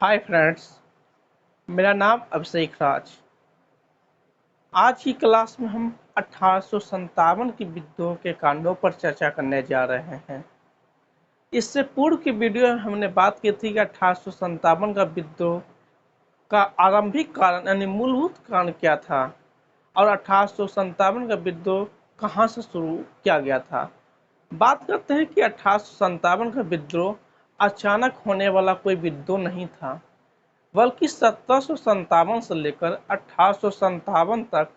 Hi friends, मेरा नाम अभिषेक राज। आज की क्लास में हम 1857 की विद्रोह के कांडों पर चर्चा करने जा रहे हैं। इससे पूर्व की वीडियो में हमने बात की थी कि 1857 का विद्रोह का आरंभिक कारण यानी मूलभूत कारण क्या था और 1857 का विद्रोह कहां से शुरू किया गया था। बात करते हैं कि 1857 का विद्रोह अचानक होने वाला कोई विद्रोह नहीं था, बल्कि 1757 से लेकर 1857 तक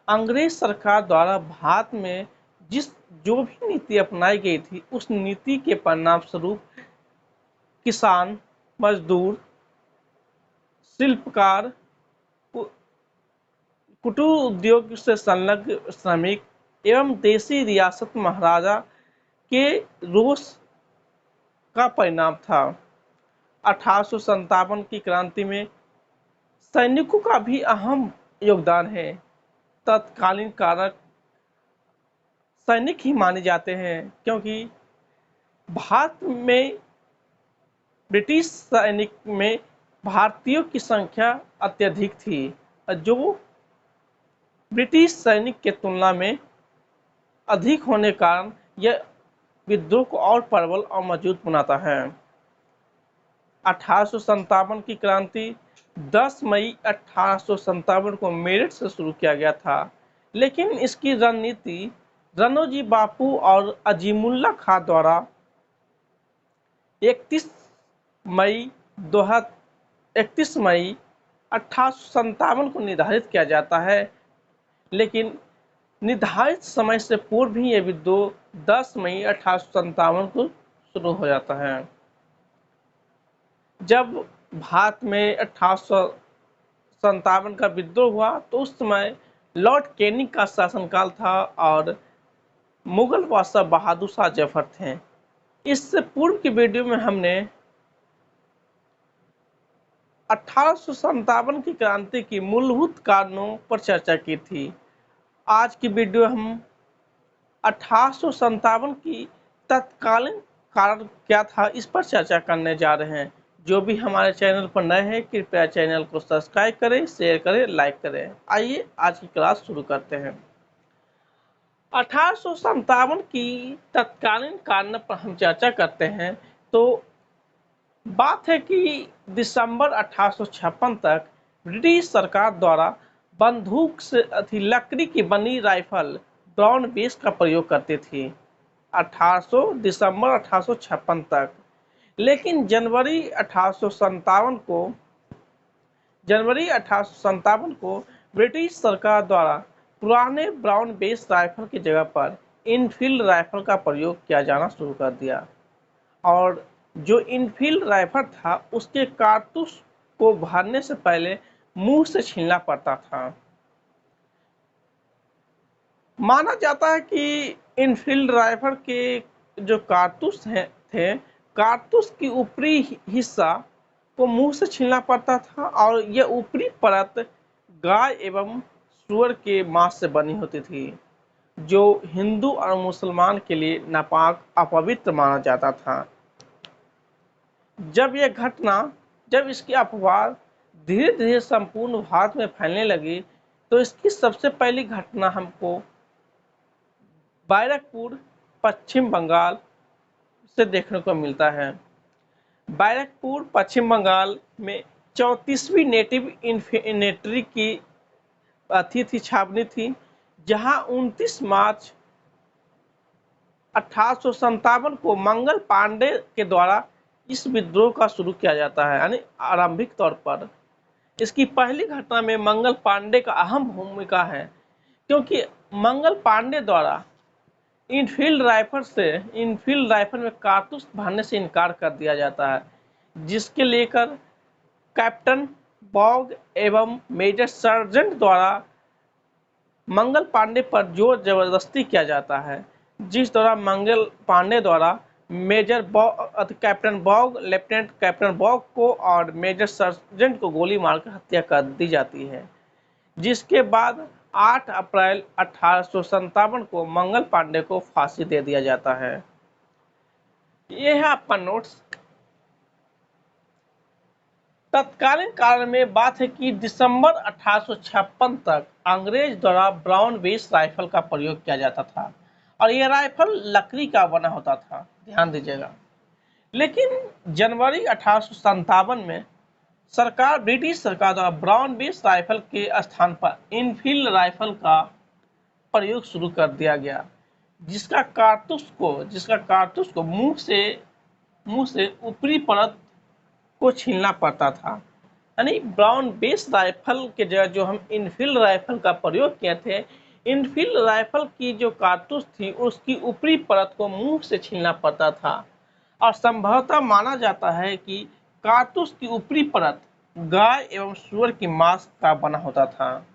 अंग्रेज सरकार द्वारा भारत में जो भी नीति अपनाई गई थी, उस नीति के परिणाम स्वरूप किसान, मजदूर, शिल्पकार, कुटीर उद्योग से संलग्न श्रमिक एवं देसी रियासत महाराजा के रोष का परिणाम था। 1857 की क्रांति में सैनिकों का भी अहम योगदान है। तत्कालीन कारक सैनिक ही माने जाते हैं, क्योंकि भारत में ब्रिटिश सैनिक में भारतीयों की संख्या अत्यधिक थी, जो ब्रिटिश सैनिक के तुलना में अधिक होने के कारण यह विद्रोह को और प्रबल और मजबूत बनाता है। 1857 की क्रांति 10 मई 1857 को मेरठ से शुरू किया गया था, लेकिन इसकी रणनीति रणोजी बापू और अजीमुल्ला खां द्वारा 31 मई 1857 को निर्धारित किया जाता है, लेकिन निर्धारित समय से पूर्व ही यह विद्रोह 10 मई 1857 को शुरू हो जाता है। जब भारत में 1857 का विद्रोह हुआ तो उस समय लॉर्ड कैनिंग का शासनकाल था और मुगल बादशाह बहादुर शाह जफर थे। इससे पूर्व की वीडियो में हमने 1857 की क्रांति की मूलभूत कारणों पर चर्चा की थी। आज की वीडियो हम 1857 की तत्कालीन कारण क्या था, इस पर चर्चा करने जा रहे हैं। जो भी हमारे चैनल पर नए हैं, कृपया चैनल को सब्सक्राइब करें, शेयर करें, लाइक करें। आइए आज की क्लास शुरू करते हैं। 1857 की तत्कालीन कारण पर हम चर्चा करते हैं तो बात है कि दिसंबर 1856 तक ब्रिटिश सरकार द्वारा बंदूक से लकड़ी की बनी राइफल ब्राउन बेस का प्रयोग करती थी। दिसंबर 1856 तक, लेकिन जनवरी 1857 को ब्रिटिश सरकार द्वारा पुराने ब्राउन बेस राइफल की जगह पर इनफील्ड राइफल का प्रयोग किया जाना शुरू कर दिया, और जो इनफील्ड राइफल था उसके कारतूस को भरने से पहले मुंह से छीलना पड़ता था। माना जाता है कि इनफील्ड राइफल के जो कारतूस थे, कारतूस की ऊपरी हिस्सा को मुंह से छीलना पड़ता था और यह ऊपरी परत गाय एवं सूअर के मांस से बनी होती थी, जो हिंदू और मुसलमान के लिए नापाक अपवित्र माना जाता था। जब इसकी अफवाह धीरे धीरे संपूर्ण भारत में फैलने लगी, तो इसकी सबसे पहली घटना हमको बैरकपुर, पश्चिम बंगाल से देखने को मिलता है। बैरकपुर पश्चिम बंगाल में 34वीं नेटिव इन्फेंट्री की छावनी थी, जहां 29 मार्च 1857 को मंगल पांडे के द्वारा इस विद्रोह का शुरू किया जाता है। यानी आरंभिक तौर पर इसकी पहली घटना में मंगल पांडे का अहम भूमिका है, क्योंकि मंगल पांडे द्वारा इनफील्ड राइफल में कारतूस भरने से इनकार कर दिया जाता है, जिसके लेकर कैप्टन बॉग एवं मेजर सर्जेंट द्वारा मंगल पांडे पर जोर जबरदस्ती किया जाता है, जिस दौरान मंगल पांडे द्वारा captain Baugh, lieutenant captain Baugh को और मेजर सर्जेंट को गोली मारकर हत्या कर दी जाती है। जिसके बाद 8 अप्रैल 1857 को मंगल पांडे को फांसी दे दिया जाता है। ये है आपका नोट्स। तत्कालीन काल में बात है कि दिसंबर 1856 तक अंग्रेज द्वारा ब्राउन बेस राइफल का प्रयोग किया जाता था और यह राइफल लकड़ी का बना होता था, ध्यान दीजिएगा। लेकिन जनवरी 1857 में ब्रिटिश सरकार द्वारा ब्राउन बेस राइफल के स्थान पर इनफील्ड राइफल का प्रयोग शुरू कर दिया गया, जिसका कारतूस को मुंह से ऊपरी परत को छीलना पड़ता था। यानी ब्राउन बेस राइफल के जगह जो हम इनफील्ड राइफल का प्रयोग किए थे, इनफील्ड राइफल की जो कारतूस थी उसकी ऊपरी परत को मुंह से छीलना पड़ता था और संभवतः माना जाता है कि कारतूस की ऊपरी परत गाय एवं सूअर की मांस का बना होता था,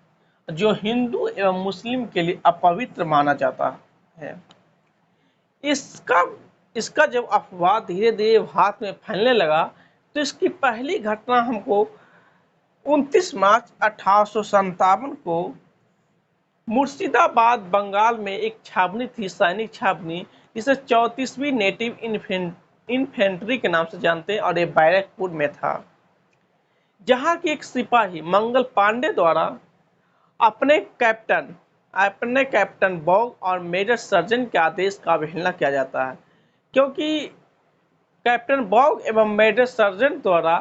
जो हिंदू एवं मुस्लिम के लिए अपवित्र माना जाता है। इसका इसका जब अफवाह धीरे धीरे भारत में फैलने लगा तो इसकी पहली घटना हमको 29 मार्च 1857 को मुर्शिदाबाद बंगाल में एक छावनी थी, सैनिक छावनी, जिसे 34वीं नेटिव इन्फेंट्री के नाम से जानते हैं और ये बैरकपुर में था, जहां के एक सिपाही मंगल पांडे द्वारा अपने कैप्टन बॉग और मेजर सर्जन के आदेश का अवहेलना किया जाता है, क्योंकि कैप्टन बॉग एवं मेजर सर्जन द्वारा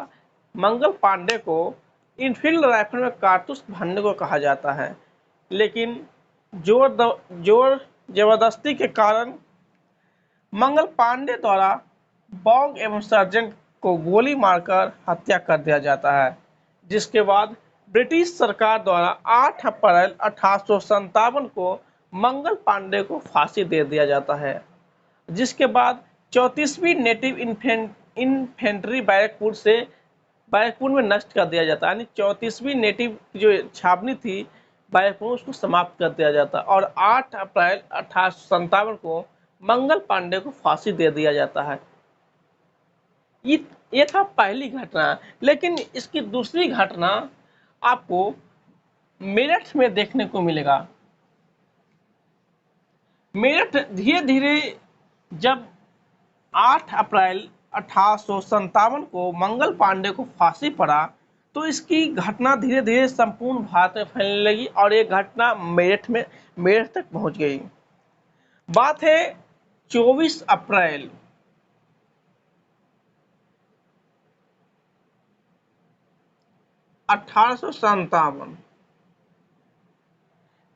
मंगल पांडे को इनफील्ड राइफल में कारतूस भरने को कहा जाता है, लेकिन जोर जबरदस्ती के कारण मंगल पांडे द्वारा बॉग एवं सर्जन को गोली मारकर हत्या कर दिया जाता है, जिसके बाद ब्रिटिश सरकार द्वारा 8 अप्रैल 1857 को मंगल पांडे को फांसी दे दिया जाता है, जिसके बाद 34वीं नेटिव इन्फेंट्री बैरकपुर में नष्ट कर दिया जाता है। यानी 34वीं नेटिव जो छावनी थी बैरकपुर, उसको समाप्त कर दिया जाता है और 8 अप्रैल 1857 को मंगल पांडे को फांसी दे दिया जाता है। ये था पहली घटना। लेकिन इसकी दूसरी घटना आपको मेरठ में देखने को मिलेगा। मेरठ धीरे धीरे जब 8 अप्रैल 1857 को मंगल पांडे को फांसी पड़ा तो इसकी घटना धीरे धीरे संपूर्ण भारत में फैलने लगी और ये घटना मेरठ तक पहुंच गई। बात है 24 अप्रैल 1857।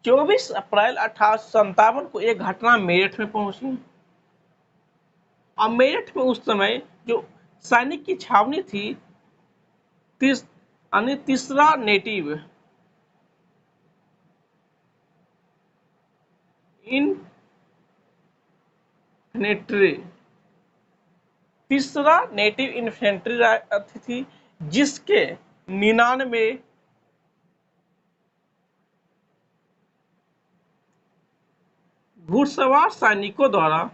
24 अप्रैल 1857 को एक घटना मेरठ में पहुंची और मेरठ में उस समय जो सैनिक की छावनी थी, तीसरा नेटिव इन्फेंट्री थी, जिसके 99 घुड़सवार सैनिकों द्वारा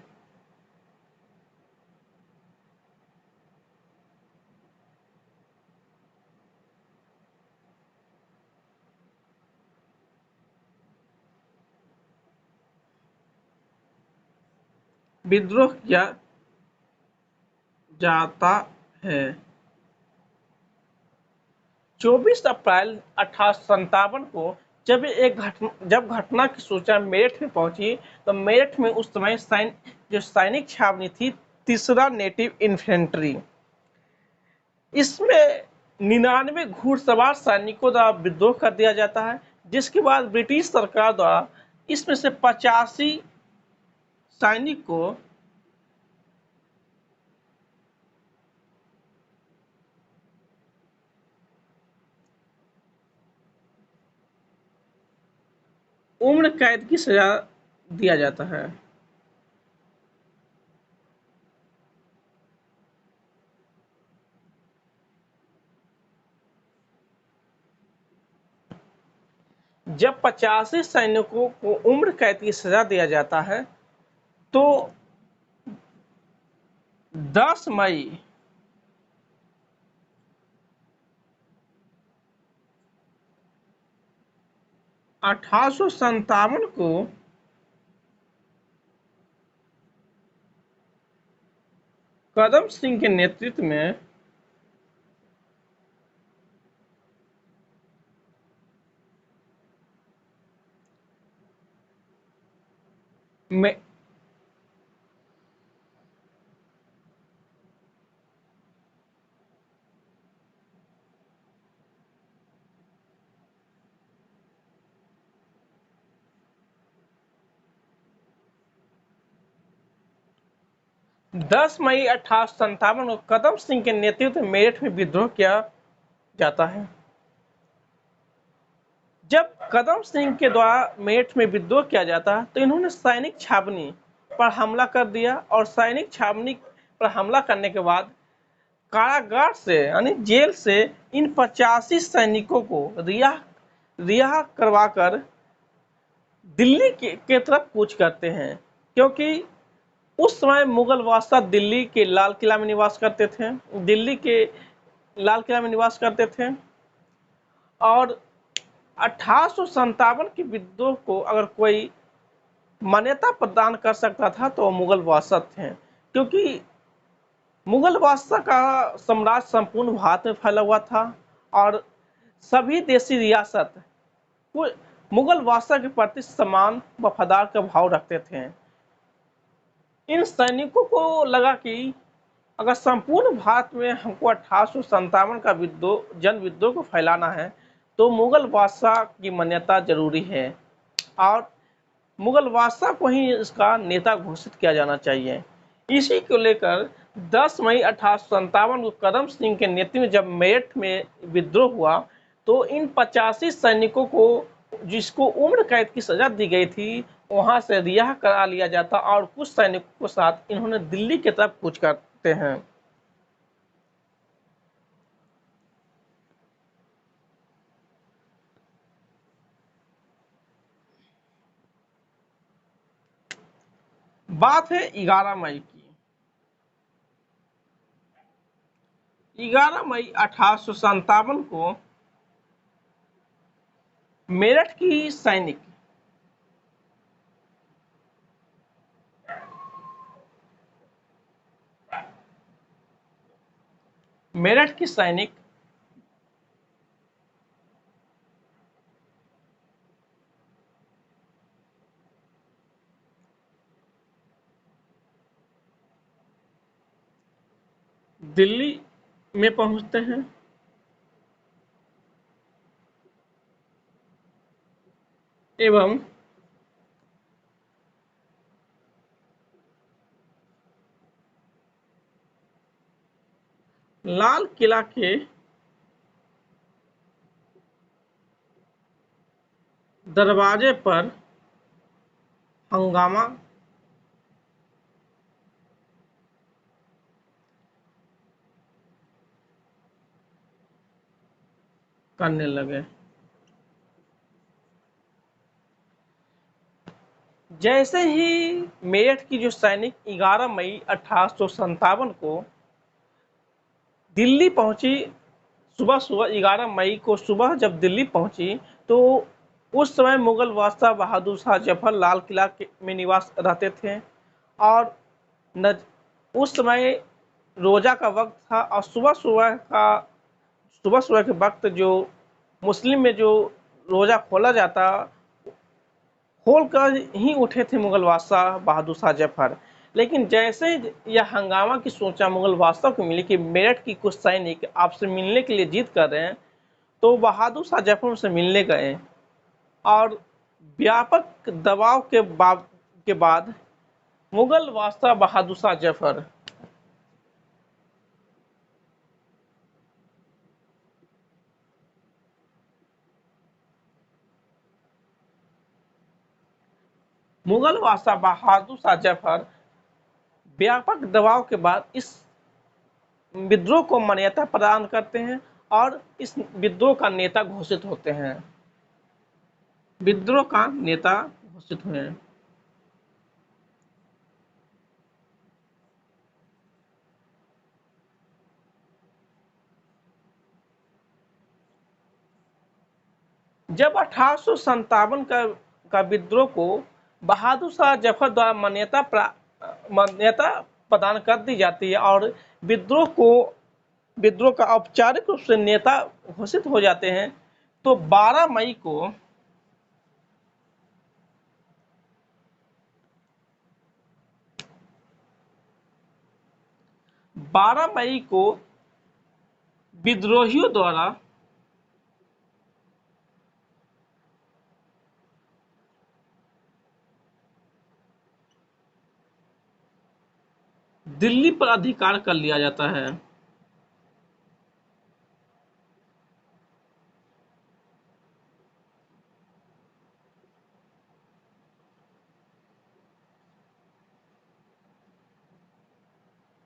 विद्रोह किया जाता है। 24 अप्रैल 1857 को जब घटना की सूचना मेरठ में पहुंची तो मेरठ में उस समय जो सैनिक छावनी थी, तीसरा नेटिव इन्फेंट्री, इसमें 99 घुड़सवार सैनिकों द्वारा विद्रोह कर दिया जाता है, जिसके बाद ब्रिटिश सरकार द्वारा इसमें से 85 सैनिक को उम्र कैद की सजा दिया जाता है। जब 85 सैनिकों को उम्र कैद की सजा दिया जाता है तो 10 मई 1857 को कदम सिंह के नेतृत्व में में 10 मई 1857 को कदम सिंह के नेतृत्व में मेरठ में विद्रोह किया जाता है। जब कदम सिंह के द्वारा मेरठ में विद्रोह किया जाता है तो इन्होंने सैनिक छावनी पर हमला कर दिया और सैनिक छावनी पर हमला करने के बाद कारागार से यानी जेल से इन 85 सैनिकों को रिहा करवाकर दिल्ली के तरफ कूच करते हैं, क्योंकि उस समय मुगल बादशाह दिल्ली के लाल किला में निवास करते थे। दिल्ली के लाल किला में निवास करते थे और 1857 के विद्रोह को अगर कोई मान्यता प्रदान कर सकता था तो मुगल बादशाह थे, क्योंकि मुगल बादशाह का साम्राज्य संपूर्ण भारत में फैला हुआ था और सभी देशी रियासत वो मुगल बादशाह के प्रति समान वफादार का भाव रखते थे। इन सैनिकों को लगा कि अगर संपूर्ण भारत में हमको 1857 का जन विद्रोह को फैलाना है तो मुगल बादशाह की मान्यता जरूरी है और मुगल बादशाह को ही इसका नेता घोषित किया जाना चाहिए। इसी को लेकर 10 मई 1857 को कदम सिंह के नेतृत्व में जब मेरठ में विद्रोह हुआ तो इन 85 सैनिकों को, जिसको उम्र कैद की सजा दी गई थी, वहां से रिहा करा लिया जाता और कुछ सैनिकों के साथ इन्होंने दिल्ली की तरफ कूच करते हैं। बात है 11 मई की। 11 मई 1857 को मेरठ की सैनिक मेरठ की सैनिक दिल्ली में पहुंचते हैं एवं लाल किला के दरवाजे पर हंगामा करने लगे। जैसे ही मेरठ की जो सैनिक 11 मई 1857 को दिल्ली पहुंची, सुबह सुबह 11 मई को सुबह जब दिल्ली पहुंची तो उस समय मुगल बादशाह बहादुर शाह जफर लाल किला में निवास रहते थे और न, उस समय रोजा का वक्त था और सुबह सुबह के वक्त जो मुस्लिम में जो रोजा खोला जाता, खोल कर ही उठे थे मुगल बादशाह बहादुर शाह जफर। लेकिन जैसे यह हंगामा की सूचना मुगल बादशाह को मिली कि मेरठ की कुछ सैनिक आपसे मिलने के लिए जिद कर रहे हैं, तो बहादुर शाह जफर उनसे मिलने गए और व्यापक दबाव के बाद मुगल बादशाह बहादुर शाह जफर मुगल बादशाह बहादुर शाह जफर व्यापक दबाव के बाद इस विद्रोह को मान्यता प्रदान करते हैं और इस विद्रोह का नेता घोषित होते हैं। विद्रोह का नेता घोषित हुए। जब 1857 का विद्रोह को बहादुर शाह जफर द्वारा मान्यता प्रदान कर दी जाती है और विद्रोह का औपचारिक रूप से नेता घोषित हो जाते हैं, तो 12 मई को 12 मई को विद्रोहियों द्वारा दिल्ली पर अधिकार कर लिया जाता है।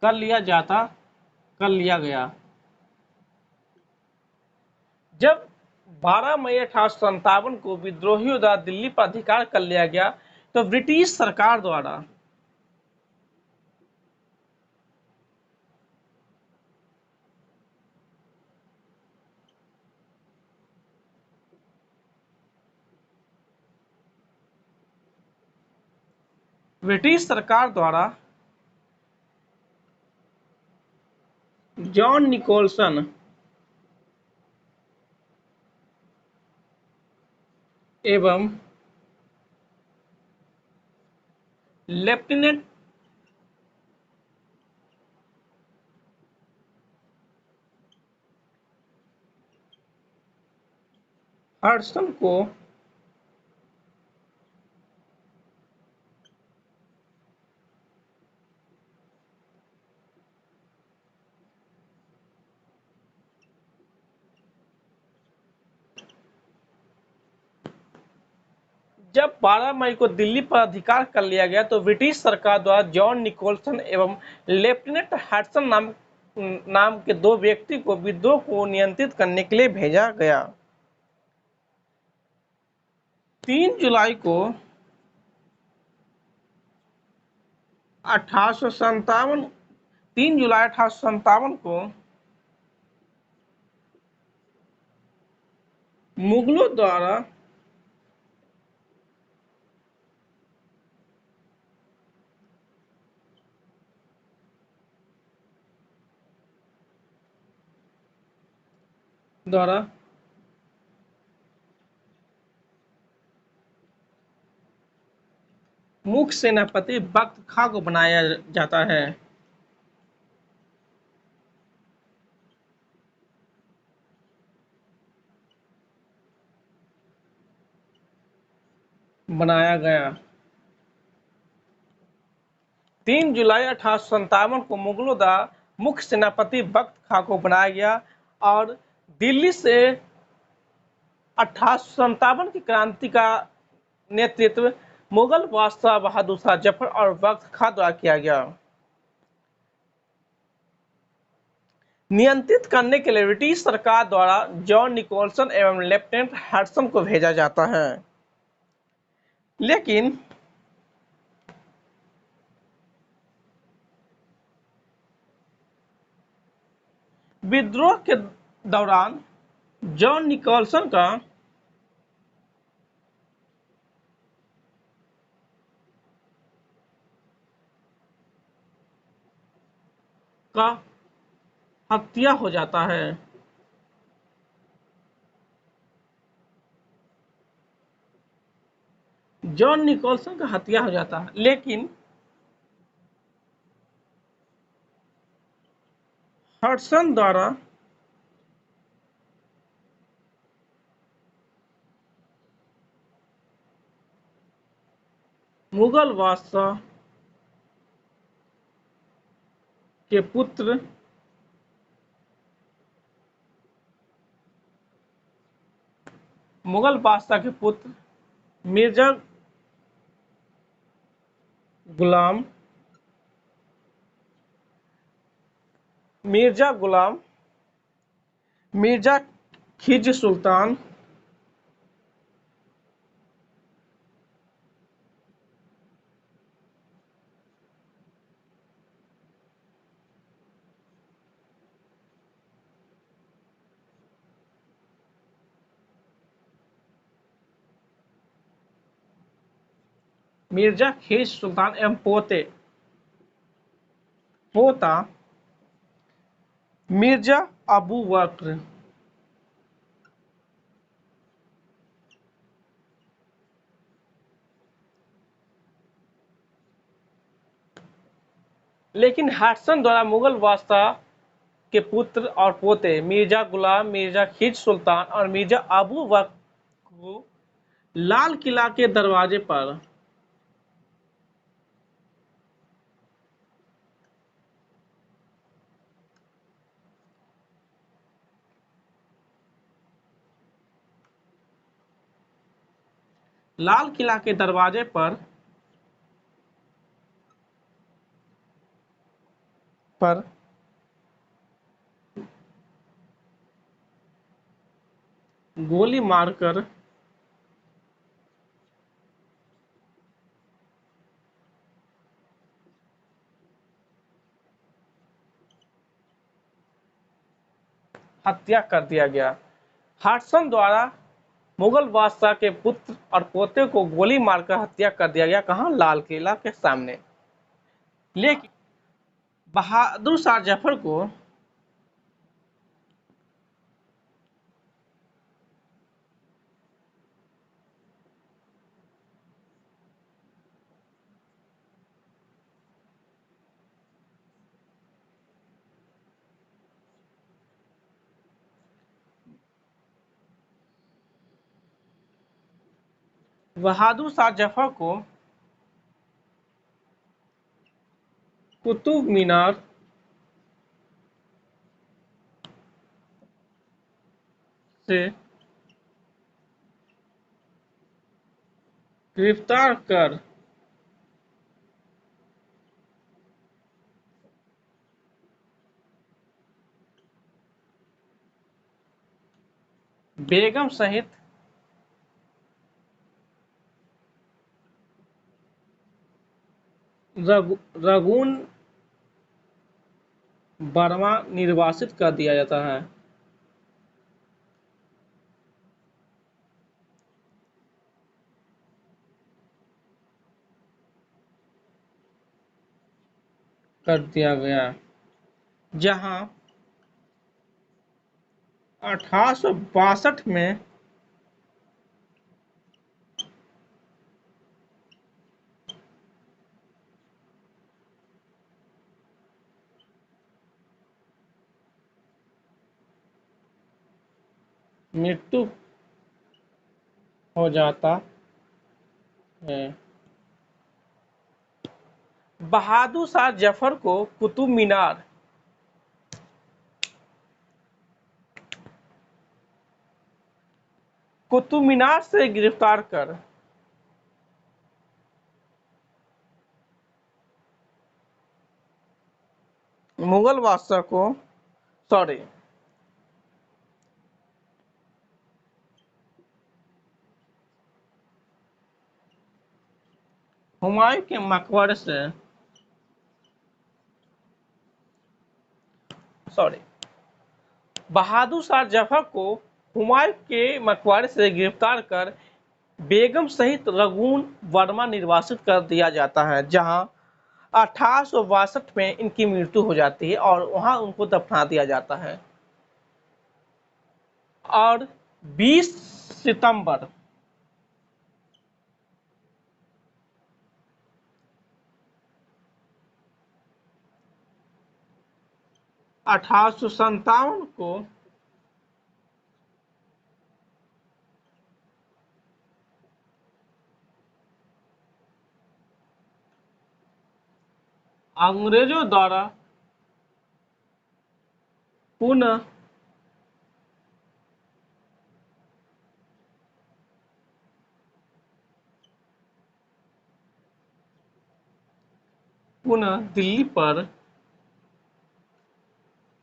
कर लिया गया। जब 12 मई 1857 को विद्रोहियों द्वारा दिल्ली पर अधिकार कर लिया गया तो ब्रिटिश सरकार द्वारा जॉन निकोलसन एवं लेफ्टिनेंट हडसन को जब 12 मई को दिल्ली पर अधिकार कर लिया गया तो ब्रिटिश सरकार द्वारा जॉन निकोलसन एवं लेफ्टिनेंट हडसन नाम के दो व्यक्ति को विद्रोह को नियंत्रित करने के लिए भेजा गया। 3 जुलाई को 1857 3 जुलाई 1857 को मुगलों द्वारा मुख्य सेनापति बख्त खां को बनाया जाता है। बनाया गया। 3 जुलाई 1857 को मुगलों द्वारा मुख्य सेनापति बख्त खां को बनाया गया और दिल्ली से 1857 की क्रांति का नेतृत्व मुगल बादशाह बहादुर शाह जफर और बख्त खां द्वारा किया गया। नियंत्रित करने के लिए ब्रिटिश सरकार द्वारा जॉन निकोलसन एवं लेफ्टिनेंट हडसन को भेजा जाता है, लेकिन विद्रोह के दौरान जॉन निकोलसन का हत्या हो जाता है। जॉन निकोलसन का हत्या हो जाता है, लेकिन हडसन द्वारा मुगल बादशाह के पुत्र मिर्जा गुलाम मिर्जा खिज सुल्तान एवं पोता मिर्जा अबू बकर लेकिन हडसन द्वारा मुगल बादशाह के पुत्र और पोते मिर्जा गुलाम, मिर्जा खिज सुल्तान और मिर्जा अबू बकर को लाल किला के दरवाजे पर लाल किला के दरवाजे पर गोली मारकर हत्या कर दिया गया। हडसन द्वारा मुगल बादशाह के पुत्र और पोते को गोली मारकर हत्या कर दिया गया। कहाँ? लाल किला के सामने। लेकिन बहादुर शाह जफर को बहादुर शाह जफर को कुतुब मीनार से गिरफ्तार कर बेगम सहित रगून बर्मा निर्वासित कर दिया जाता है। कर दिया गया, जहां 1862 में मृत्यु हो जाता है। बहादुर शाह जफर को कुतुब मीनार से गिरफ्तार कर मुगल बादशाह को सॉरी हुमायूं के मकबरे से बहादुर शाह जफर को हुमायूं के मकबरे से गिरफ्तार कर बेगम सहित रगून वर्मा निर्वासित कर दिया जाता है, जहां 1862 में इनकी मृत्यु हो जाती है और वहां उनको दफना दिया जाता है। और 20 सितंबर 1857 को अंग्रेजों द्वारा पुनः दिल्ली पर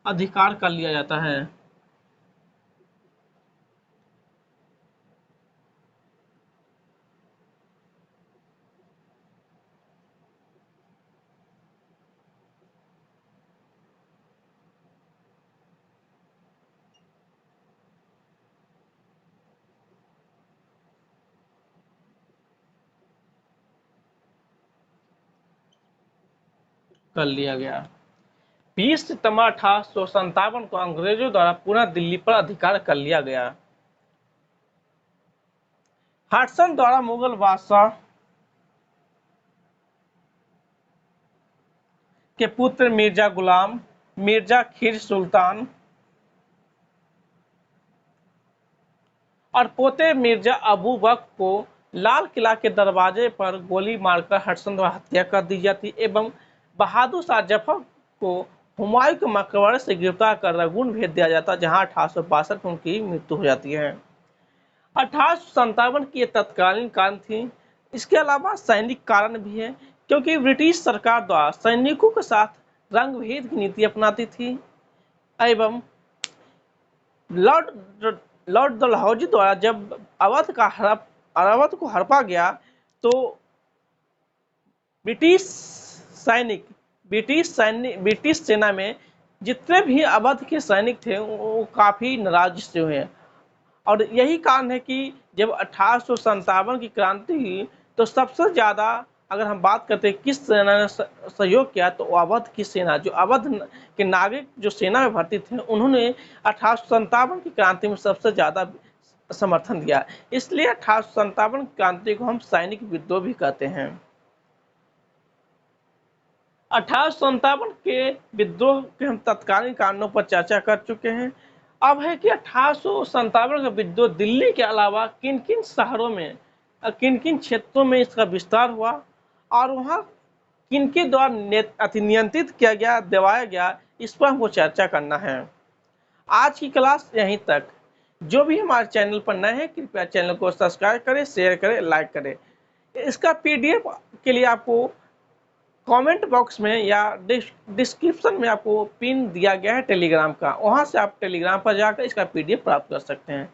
अधिकार कर लिया जाता है। कर लिया गया 20 सितंबर 1857 को अंग्रेजों द्वारा पुनः दिल्ली पर अधिकार कर लिया गया। हडसन द्वारा मुगल बादशाह के पुत्र मिर्जा गुलाम, मिर्जा खीर सुल्तान और पोते मिर्जा अबू बकर को लाल किला के दरवाजे पर गोली मारकर हसन द्वारा हत्या कर दी जाती एवं बहादुर शाह जफर को हुमायूं के मकबरे से गिरफ्तार कर रंगून भेज दिया जाता, जहां 1862 में उनकी मृत्यु हो जाती है। 1857 की ये तत्कालीन कारण थी। इसके अलावा सैनिक कारण भी है, क्योंकि ब्रिटिश सरकार द्वारा सैनिकों के साथ रंगभेद की नीति अपनाती थी एवं लॉर्ड लॉर्ड डलहौजी द्वारा जब अवध को हड़पा गया तो ब्रिटिश सेना में जितने भी अवध के सैनिक थे वो काफी नाराज से हुए। और यही कारण है कि जब 1857 की क्रांति हुई तो सबसे ज्यादा अगर हम बात करते हैं किस सेना ने सहयोग किया, तो अवध की सेना, जो अवध के नागरिक जो सेना में भर्ती थे, उन्होंने 1857 की क्रांति में सबसे ज्यादा समर्थन दिया। इसलिए 1857 क्रांति को हम सैनिक विद्रोह भी कहते हैं। 1857 के विद्रोह के हम तत्कालीन कारणों पर चर्चा कर चुके हैं। अब है कि 1857 का विद्रोह दिल्ली के अलावा किन किन शहरों में, किन किन क्षेत्रों में इसका विस्तार हुआ और वहाँ किनके द्वारा नियंत्रित किया गया, दिवाया गया, इस पर हमको चर्चा करना है। आज की क्लास यहीं तक। जो भी हमारे चैनल पर नए हैं कृपया चैनल को सब्सक्राइब करें, शेयर करें, लाइक करें। इसका पीडीएफ के लिए आपको कमेंट बॉक्स में या डिस्क्रिप्शन में आपको पिन दिया गया है टेलीग्राम का, वहां से आप टेलीग्राम पर जाकर इसका पीडीएफ प्राप्त कर सकते हैं।